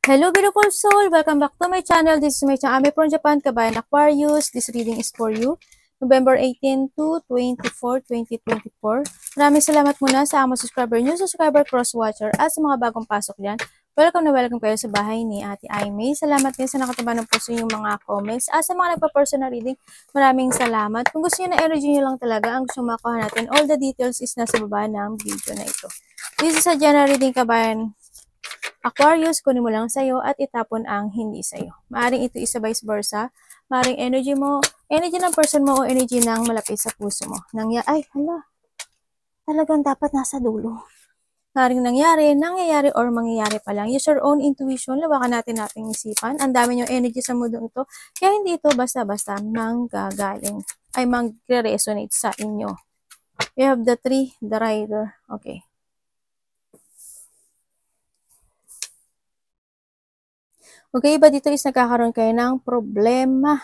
Hello beautiful soul! Welcome back to my channel. This is my channel. I'm from Japan, Kabayan Aquarius. This reading is for you. November 18 to 24, 2024. Maraming salamat muna sa mga subscriber, new subscriber, cross-watcher, at sa mga bagong pasok dyan. Welcome na welcome kayo sa bahay ni Ate Aimee. Salamat din sa nakataba ng puso yung mga comments. At sa mga nagpa-personal reading, maraming salamat. Kung gusto nyo na energy nyo lang talaga, ang gusto makuha natin, all the details is nasa baba ng video na ito. This is a general reading, Kabayan Aquarius, kunin mo lang sa'yo at itapon ang hindi sa'yo. Maaring ito isa vice versa. Maaring energy mo, energy ng person mo o energy ng malapit sa puso mo. Ay, hala. Talagang dapat nasa dulo. Maaring nangyayari or mangyayari pa lang. Use your own intuition. Lawakan natin ating isipan. Ang dami yung energy sa mundong ito. Kaya hindi ito basta-basta manggagaling. Ay magre-resonate sa inyo. We have the 3, the rider. Okay. Okay, iba dito is nagkakaroon kayo ng problema.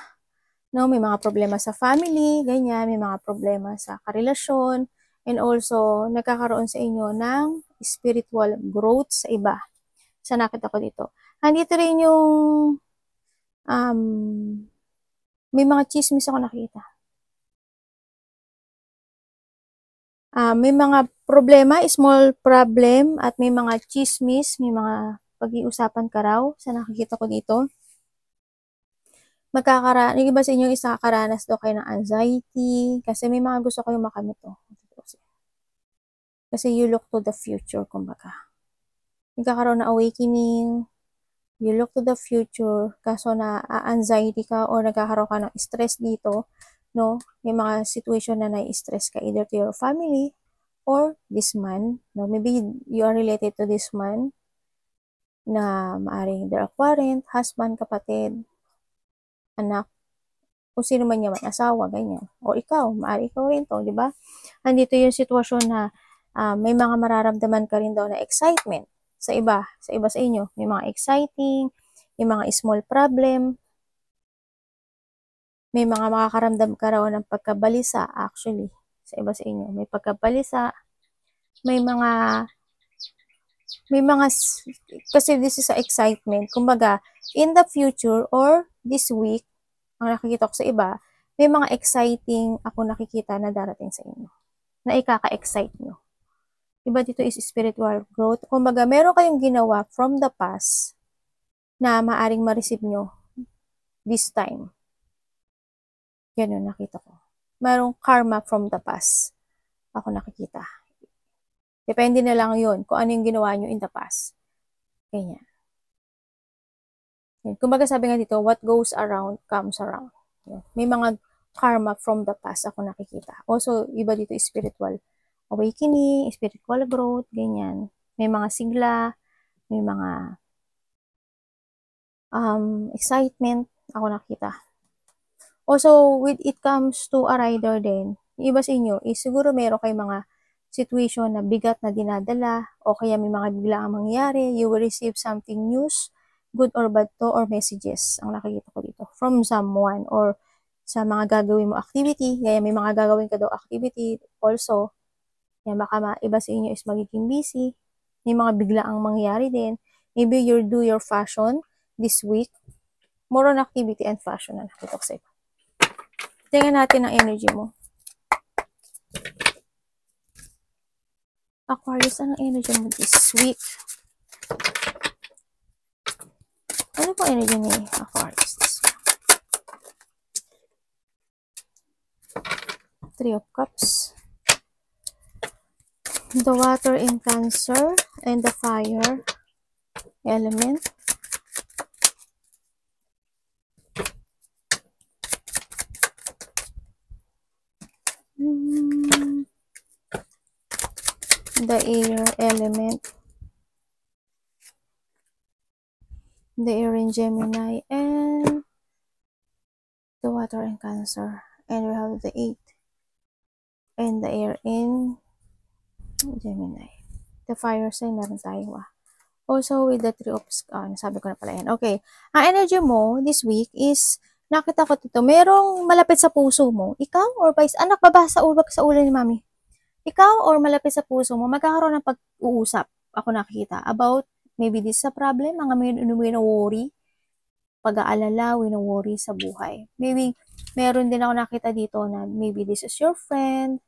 No, may mga problema sa family, ganyan, may mga problema sa karelasyon, and also nagkakaroon sa inyo ng spiritual growth sa iba. Sa nakita ko dito. Andito rin yung may mga chismis ako nakita. May mga problema, small problem, at may mga chismis, may mga pag-iusapan ka raw sa nakikita ko dito. Yung iba sa inyo is nakakaranas daw kayo ng anxiety, kasi may mga gusto kayong makamit to. Kasi you look to the future, kumbaga. Nagkakaroon na awakening, you look to the future, kaso na anxiety ka or nagkakaroon ka ng stress dito, no? May mga situation na nai-stress ka either to your family or this man, no? Maybe you are related to this man na maaring they're a parent, husband, kapatid, anak, kung sino man yaman, asawa, ganyan. O ikaw, maaari ikaw rin to, di ba? Andito yung sitwasyon na may mga mararamdaman ka rin daw na excitement sa iba sa inyo. May mga exciting, may mga small problem, may mga makakaramdam ka raw ng pagkabalisa actually sa iba sa inyo. May pagkabalisa, may mga kasi this is a excitement. Kumbaga, in the future or this week, ang nakikita ko sa iba, may mga exciting ako nakikita na darating sa inyo. Na ikaka-excite nyo. Iba dito is spiritual growth. Kumbaga, meron kayong ginawa from the past na maaring ma-receive nyo this time. Yan yung nakita ko. Merong karma from the past. Ako nakikita. Depende na lang yun kung ano yung ginawa nyo in the past. Ganyan. Kumbaga sabi nga dito, what goes around comes around. May mga karma from the past ako nakikita. Also, iba dito is spiritual awakening, spiritual growth, ganyan. May mga sigla, may mga excitement ako nakita. Also, with it comes to a rider din, iba sa inyo is siguro meron kayong mga situation na bigat na dinadala o kaya may mga biglaang mangyayari, you will receive something news, good or bad to, or messages, ang nakikita ko dito, from someone or sa mga gagawin mo activity, kaya may mga gagawin ka daw activity also, yan, baka iba sa inyo is magiging busy, may mga biglaang mangyayari din, maybe you do your fashion this week, more on activity and fashion na nakita ko sa iba. Tingnan natin ang energy mo. Aquarius, anong energy mo this week? Ano po energy ni Aquarius this week? 3 of Cups. The water in Cancer and the fire element. The air element. The air in Gemini and the water in Cancer. And we have the 8 and the air in Gemini. The fire sign meron tayo Also with the 3 of nasabi ko na pala yan. Okay. Ang energy mo this week is, nakita ko dito, merong malapit sa puso mo. Ikaw or vice, anak, baba sa ulo ni mami. Ikaw or malapit sa puso mo, magkakaroon ng pag-uusap, ako nakikita, about Maybe this is a problem, mga wino-worry, pag-aalala, wino-worry sa buhay. Maybe, meron din ako nakita dito na maybe this is your friend,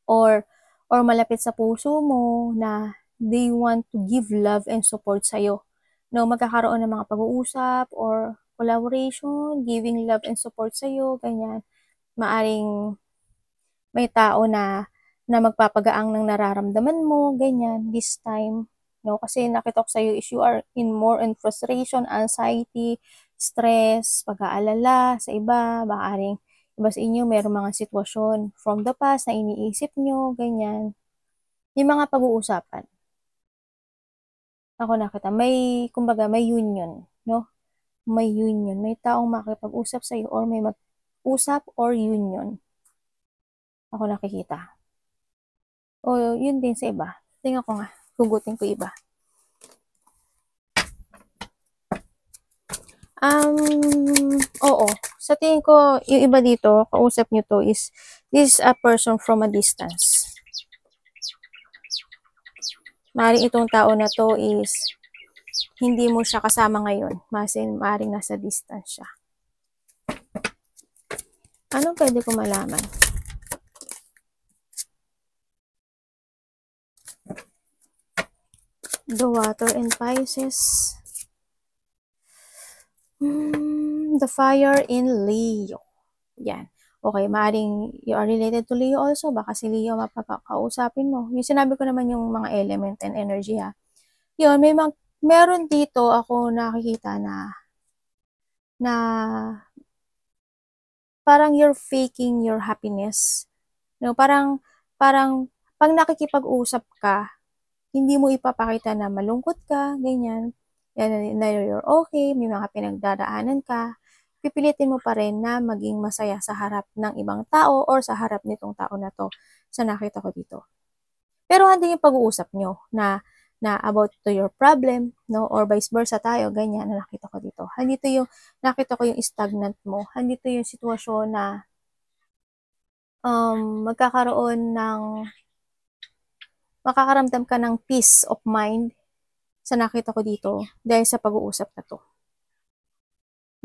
or malapit sa puso mo na they want to give love and support sa'yo. No, magkakaroon ng mga pag-uusap or collaboration, giving love and support sa'yo, ganyan. Maaring may tao na magpapagaang ng nararamdaman mo, ganyan, this time. No, kasi nakita ko sa'yo is you are more in frustration, anxiety, stress, pag-aalala sa iba, maaring iba sa inyo, mayroong mga sitwasyon from the past na iniisip nyo, ganyan. Yung mga pag-uusapan. Ako nakita, kumbaga, may union, no? May union. May taong makipag-usap sa'yo or may mag-usap or union. Ako nakikita. O, yun din sa iba. Tingnan ko nga. Hugutin ko iba. Oo. Sa tingin ko, yung iba dito, kausap nyo to is, this is a person from a distance. Maaaring itong tao na to is, hindi mo siya kasama ngayon. Maaaring nasa distance siya. Anong pwede ko malaman? The water and Pisces. The fire in Leo. Yan. Okay, maaaring you are related to Leo also. Baka si Leo mapapakausapin mo. Yung sinabi ko naman yung mga element and energy ha. Yun, meron dito ako nakikita na parang you're faking your happiness. No, parang pag nakikipag-usap ka, hindi mo ipapakita na malungkot ka, ganyan. Na you're okay, may mga pinagdadaanan ka. Pipilitin mo pa rin na maging masaya sa harap ng ibang tao or sa harap nitong tao na to sa nakita ko dito. Pero andun yung pag-uusap nyo na about to your problem, no? Or vice versa tayo, ganyan na nakita ko dito. Nakita ko yung stagnant mo. Andito yung sitwasyon na makakaramdam ka ng peace of mind sa nakita ko dito dahil sa pag-uusap na to.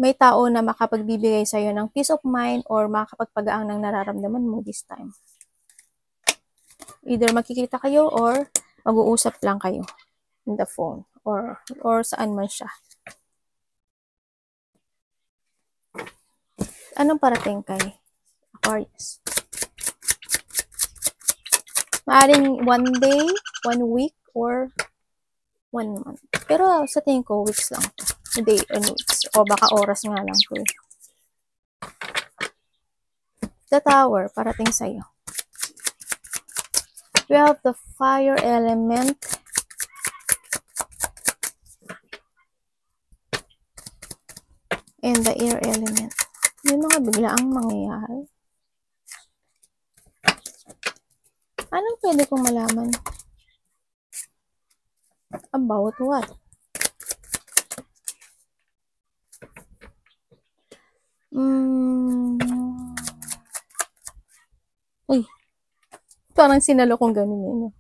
May tao na makapagbibigay sa'yo ng peace of mind or makakapagpagaang ng nararamdaman mo this time. Either makikita kayo or mag-uusap lang kayo in the phone or saan man siya. Anong parating kay Aquarius? Maaring 1 day, 1 week, or 1 month. Pero sa tingin ko, weeks lang to. Day and weeks. O baka oras nga lang to. The Tower, parating sa'yo. We have the fire element. And the air element. May mga biglaang mangyayari. Anong pwede kong malaman? About what? Uy. Parang sinalo kong ganun yun.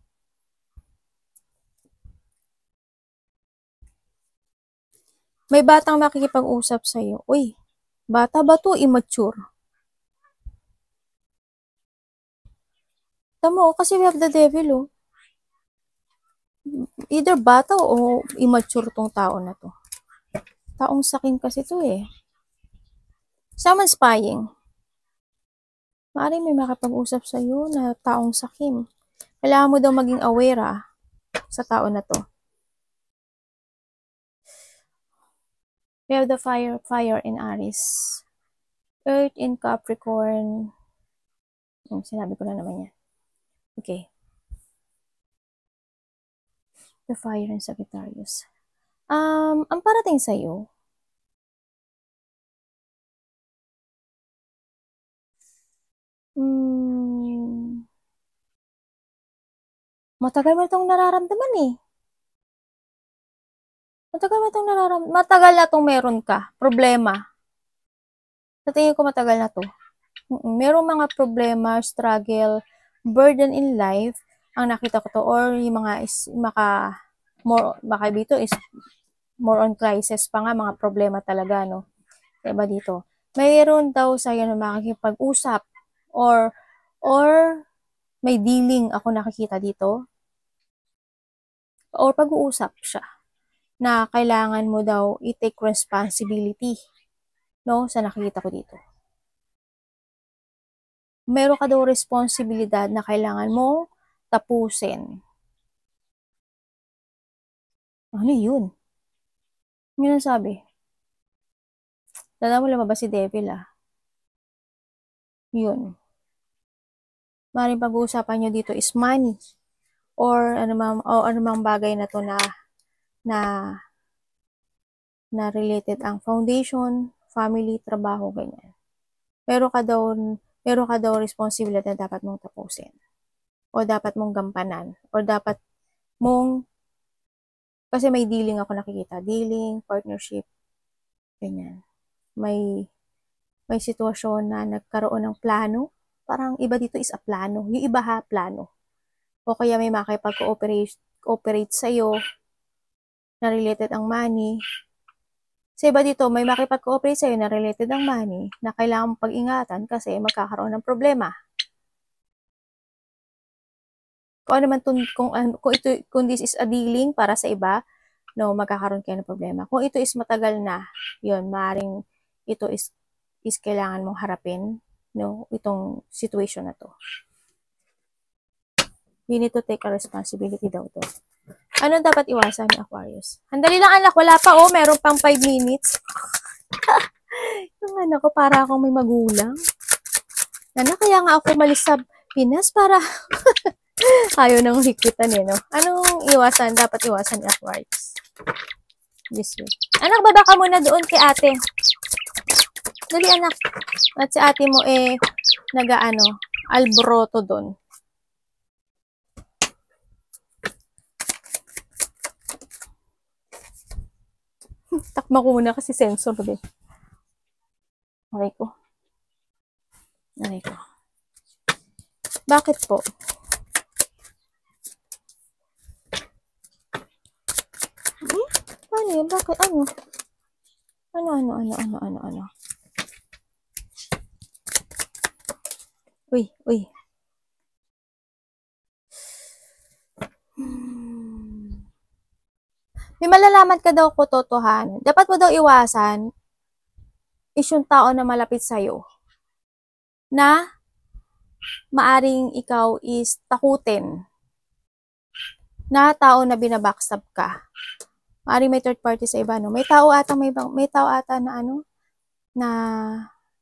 May batang makikipag-usap sa'yo. Uy, bata ba to? Immature. Tamo, kasi we have the devil, oh. Either bata o immature tong tao na to. Taong sakim kasi to eh. Someone spying. Maaaring may makapag-usap sa'yo na taong sakim. Kailangan mo daw maging aware sa tao na to. We have the fire in Aries. Earth in Capricorn. Sinabi ko na naman yan. Okay. The fire in Sagittarius. Ang parating sa'yo, matagal mo itong nararamdaman eh. Matagal na itong meron ka. Problema. Sa tingin ko matagal na to. Merong mga problema, struggle, burden in life, ang nakita ko to, or yung mga baka dito is more on crisis pa nga, mga problema talaga, no? Diba dito? Mayroon daw sa'yo na makikipag-usap or may dealing ako nakikita dito or pag-uusap siya na kailangan mo daw i-take responsibility, no? Sa nakikita ko dito. Meron ka daw responsibilidad na kailangan mo tapusin. Ano yun? Yun ang sabi. Tanda mo lumabas si Devil, ah. Yun. Maring pag-uusapan nyo dito is money or anumang bagay na to na related ang foundation, family, trabaho, ganyan. Meron ka daw responsibilidad na dapat mong tapusin o dapat mong gampanan o dapat mong, kasi may dealing ako nakikita, dealing, partnership, ganyan. May sitwasyon na nagkaroon ng plano, parang iba dito is a plano, yung iba ha, plano. O kaya may makipag-cooperate sa'yo na related ang money. Sa iba dito, may makipag-cooperate sa'yo na related ang money na kailangan mong pag-ingatan kasi magkakaroon ng problema. Kung ano man kung this is a dealing para sa iba, no, magkakaroon kayo ng problema. Kung ito is matagal na, yun, maaaring ito is kailangan mong harapin, no, itong situation na to. You need to take a responsibility daw to. Ano dapat iwasan ni Aquarius? Handali lang anak, wala pa, oh, meron pang 5 minutes. Yung anak ko, para akong may magulang. Nana, kaya nga ako malis sa Pinas para ayaw nang hikitan eh, no? Anong dapat iwasan ni Aquarius? This way. Anak, baba ka muna doon kay ate. Dali anak. At si ate mo alboroto doon. Takma ko muna kasi sensor din. Aray ko. Bakit po? Paano yun? Bakit? Ano? Ano? Uy. May malalaman ka daw ko totohanan. Dapat mo daw iwasan is yung tao na malapit sa'yo na maaring ikaw is takutin na tao na binabackstab ka. Maaring may third party sa iba, no? May tao ata na na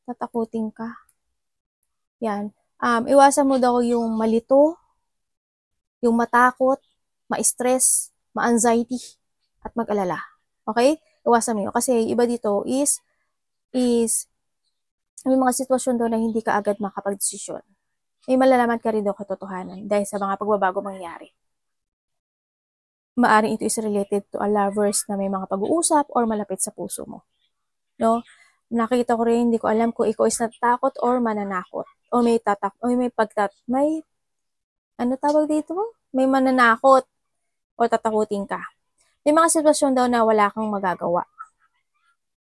tatakutin ka. Yan. Iwasan mo daw yung malito, yung matakot, ma-stress, ma-anxiety, at mag-alala. Okay? Iwasan mo yun. Kasi iba dito is may mga sitwasyon daw na hindi ka agad makapag-desisyon. May malalaman ka rin daw katotohanan dahil sa mga pagbabago mangyayari. Maaring ito is related to a lovers na may mga pag-uusap or malapit sa puso mo. No? Nakita ko rin, hindi ko alam kung ikaw is natatakot or mananakot. O may ano tawag dito? May mananakot o tatakutin ka. May mga sitwasyon daw na wala kang magagawa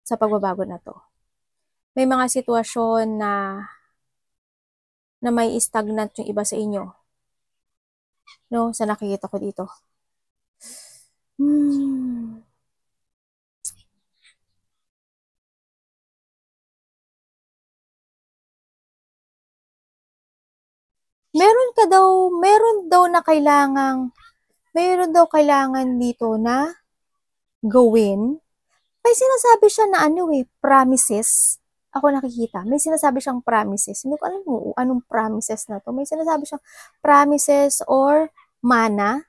sa pagbabago na to. May mga sitwasyon na may stagnant yung iba sa inyo. No? Sa nakikita ko dito. Meron daw kailangan dito na gawin. May sinasabi siya na promises. Ako nakikita. May sinasabi siyang promises. Hindi ko alam kung anong promises na to. May sinasabi siyang promises or mana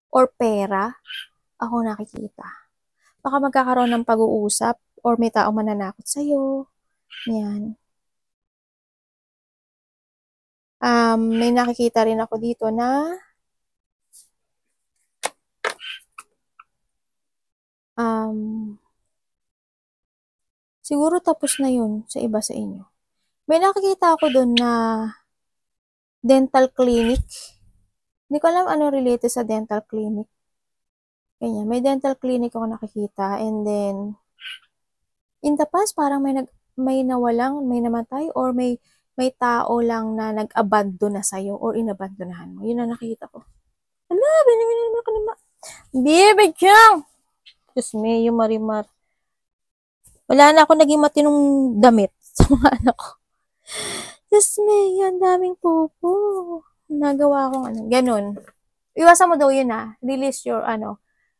or pera. Ako nakikita. Baka magkakaroon ng pag-uusap or may taong mananakot sa'yo. Yan. May nakikita rin ako dito na siguro tapos na yun sa iba sa inyo. May nakikita ako doon na dental clinic. Hindi ko alam ano related sa dental clinic. Ganyan. May dental clinic ako nakikita. And then, in the past, parang may nawalang, may namatay, or may tao lang na nag-abandon na sa'yo or inabandonahan mo. Yun ang nakikita ko. Ala, binibigyan mo ka naman. Bibigyan! Diyos me, yung marimar. Wala na ako naging matinong damit sa mga anak ko. Diyos me, yan daming popo. Nagawa akong ganun. Iwasan mo daw yun Release your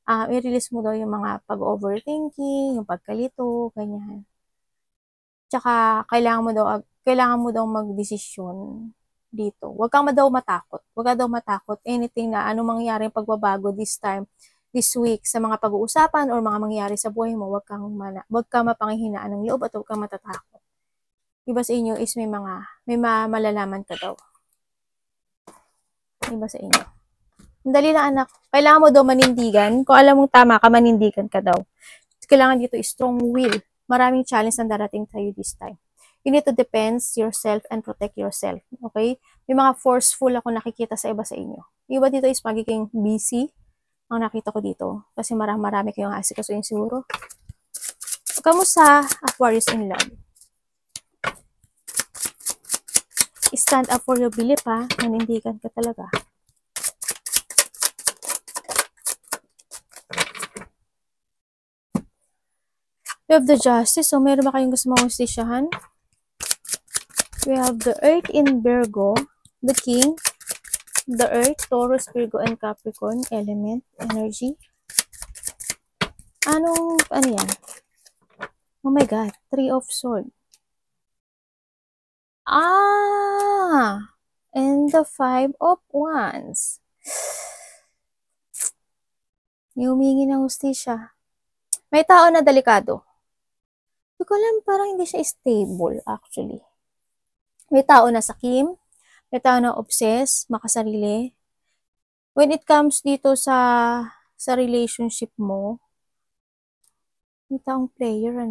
i-release mo daw yung mga pag-overthinking, yung pagkalito, ganyan. Tsaka, kailangan mo daw magdesisyon dito. Huwag kang daw matakot. Huwag ka daw matakot. Anything na anong mangyayari pagbabago this week, sa mga pag-uusapan or mga mangyayari sa buhay mo, huwag kang mapanghihinaan ng loob at huwag kang matatakot. Iba sa inyo is may malalaman ka daw. Iba sa inyo. Dali lang anak. Kailangan mo daw manindigan. Kung alam mong tama ka, manindigan ka daw. Kailangan dito strong will. Maraming challenge na darating tayo this time. You need to defend yourself and protect yourself. Okay? May mga forceful ako nakikita sa iba sa inyo. Iba dito is magiging busy. Ang nakita ko dito. Kasi marami kayong asikasuhin siguro. Kamusta Aquarius in love? Stand up for your belief Manindigan ka talaga. We have the Justice. So, meron ba kayong gusto mong justisyahan? We have the Earth in Virgo, the King, the Earth, Taurus, Virgo, and Capricorn, element, energy. Ano yan? Oh my God, Three of Swords. And the Five of Wands. Yung humingi ng hustisya. May tao na delikado. Hindi ko alam, parang hindi siya stable, actually. May tao na sakim, may tao na obsessed, makasarili. When it comes dito sa relationship mo, may taong player,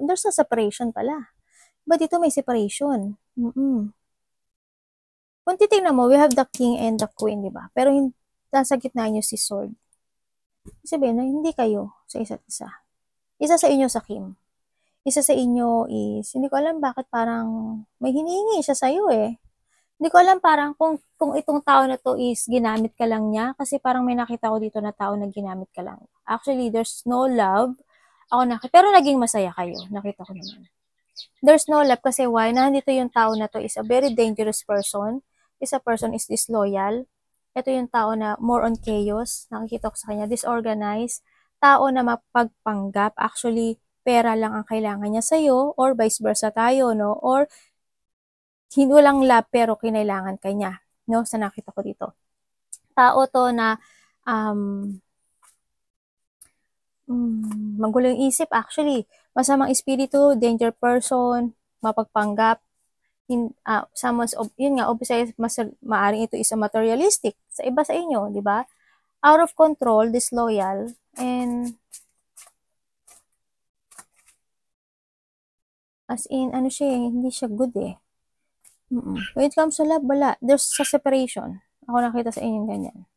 there's a separation pala. But dito may separation. Kung titignan mo, we have the king and the queen, di ba? Pero nasa gitna nyo si sword. Sabihin na hindi kayo sa isa't isa. Isa sa inyo sakim. Isa sa inyo is, hindi ko alam bakit parang may hinihingi siya sa'yo Hindi ko alam parang kung itong tao na to is ginamit ka lang niya. Kasi parang may nakita ko dito na tao na ginamit ka lang. Actually, there's no love. Pero naging masaya kayo. Nakita ko naman. There's no love kasi why? Nandito yung tao na to is a very dangerous person. Is a person is disloyal. Ito yung tao na more on chaos. Nakikita ko sa kanya. Disorganized. Tao na mapagpanggap. Actually, pera lang ang kailangan niya sa'yo. Or vice versa tayo, no? Or, walang love pero kinailangan ka niya. No? Sa nakita ko dito. Tao to na, magulo yung isip. Actually, masamang espiritu, danger person, mapagpanggap. Yun nga, obsessed, maaring ito is a materialistic sa iba sa inyo, di ba? Out of control, disloyal, and as in, hindi siya good When it comes to love, wala. There's a separation. Ako nakita sa inyo ganyan.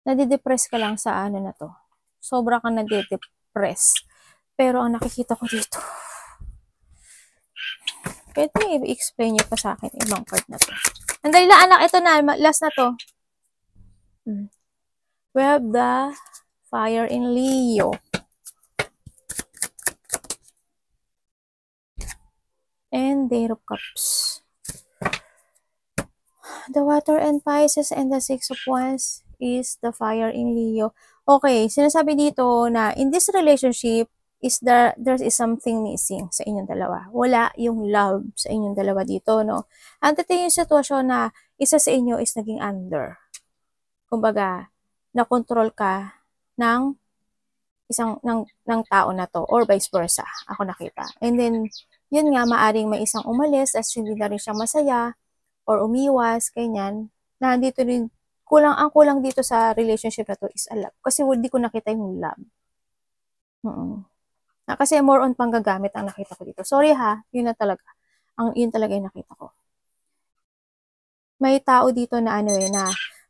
Nadidepress ka lang sa na to. Sobra kang nadidepress. Pero ang nakikita ko dito, pwede i-explain nyo pa sa akin ibang part na to. Andali lang anak, ito na, last na to. We have the Fire in Leo. And the Eight of Cups. The Water and Pisces and the Six of Wands is the Fire in Leo. Okay, sinasabi dito na in this relationship, there is something missing sa inyong dalawa. Wala yung love sa inyong dalawa dito, no? Ang yung sitwasyon na isa sa inyo is naging under. Kumbaga, na-control ka ng ng tao na to or vice versa. Ako nakita. And then, yun nga, maaring may isang umalis as hindi na rin siya masaya or umiwas, ganyan. Na dito rin, ang kulang dito sa relationship na to is a love. Kasi hindi ko nakita yung love. Kasi more on panggagamit ang nakita ko dito. Sorry yun na talaga. Yun talaga yung nakita ko. May tao dito na na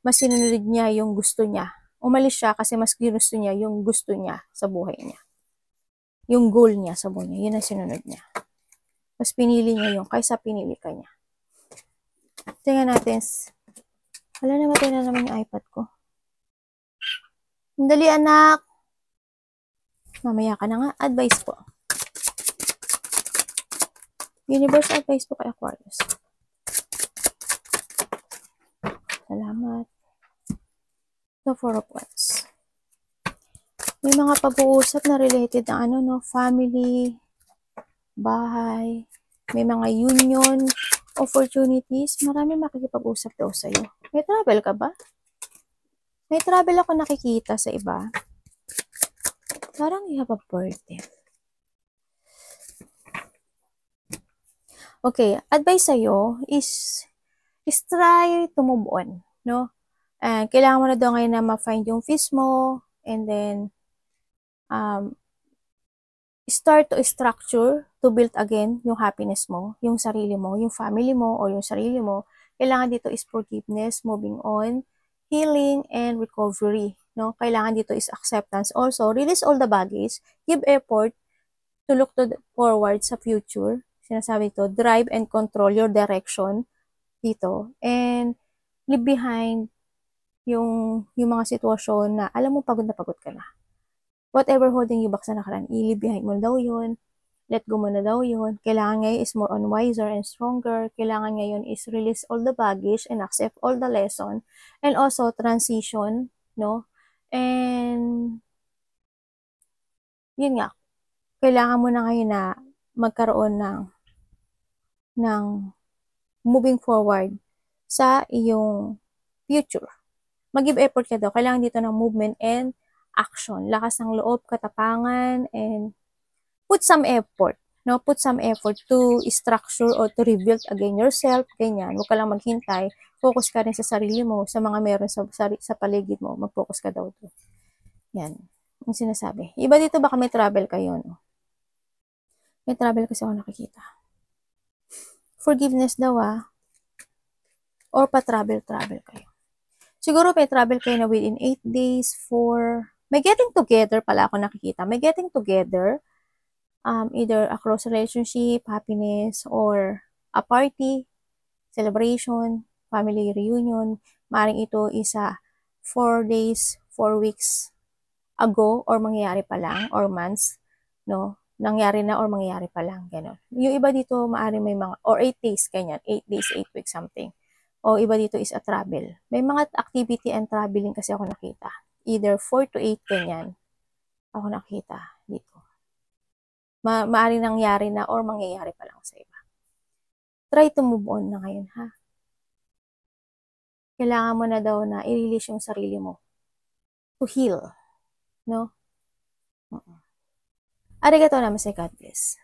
mas sinunod niya yung gusto niya. Umalis siya kasi mas ginusto niya yung gusto niya sa buhay niya. Yung goal niya sa buhay niya, yun ang sinunod niya. Mas pinili niya yung kaysa pinili ka niya. Tingnan natin. Wala, namatay na naman yung iPad ko. Dali anak. Mamaya ka na nga. Advice po. Universe advice po kay Aquarius. Salamat. The Four of Wands. May mga pag-uusap na related na family, bahay, may mga union, opportunities. Marami makikipag-usap daw sa'yo. May travel ka ba? May travel ako nakikita sa iba. Parang you have a birthday. Okay, advice sa'yo is try to move on, no? Kailangan mo na daw ngayon na ma-find yung peace mo, and then start to structure, to build again yung happiness mo, yung sarili mo, yung family mo, or yung sarili mo. Kailangan dito is forgiveness, moving on, healing, and recovery, no? Kailangan dito is acceptance. Also, release all the baggage, give effort to look forward sa future. Sinasabi ito, drive and control your direction dito, and leave behind yung mga sitwasyon na alam mo pagod na pagod ka na. Whatever holding you back sa nakaraan, i-leave behind mo daw yun, let go mo na daw yun. Kailangan ngayon is more on wiser and stronger. Kailangan ngayon is release all the baggage and accept all the lesson, and also transition, no? And yun nga, kailangan mo na ngayon na magkaroon ng moving forward sa iyong future. Mag-give effort ka daw. Kailangan dito ng movement and action. Lakas ng loob, katapangan, and put some effort. No? Put some effort to structure or to rebuild again yourself. Ganyan. Huwag ka lang maghintay. Focus ka rin sa sarili mo, sa mga meron sa paligid mo. Mag-focus ka daw doon. Yan. Yung sinasabi. Iba dito baka may travel kayo, no? May travel kasi ako nakikita. Forgiveness daw, or pa-travel kayo. Siguro may travel kayo na within 8 days for... May getting together pala ako nakikita. May getting together, either across relationship, happiness, or a party, celebration, family reunion. Maring ito isa 4 days, 4 weeks ago, or mangyayari pa lang, or months, no? Nangyari na or mangyayari pa lang, gano'n. Yung iba dito, maaaring may mga, or 8 days, ganyan, 8 days, 8 weeks, something. O iba dito is a travel. May mga activity and traveling kasi ako nakita. Either 4 to 8, ganyan, ako nakita dito. Maaaring nangyari na or mangyayari pa lang sa iba. Try to move on na ngayon, ha? Kailangan mo na daw na i-release yung sarili mo to heal, no? Arigato namaste, God bless.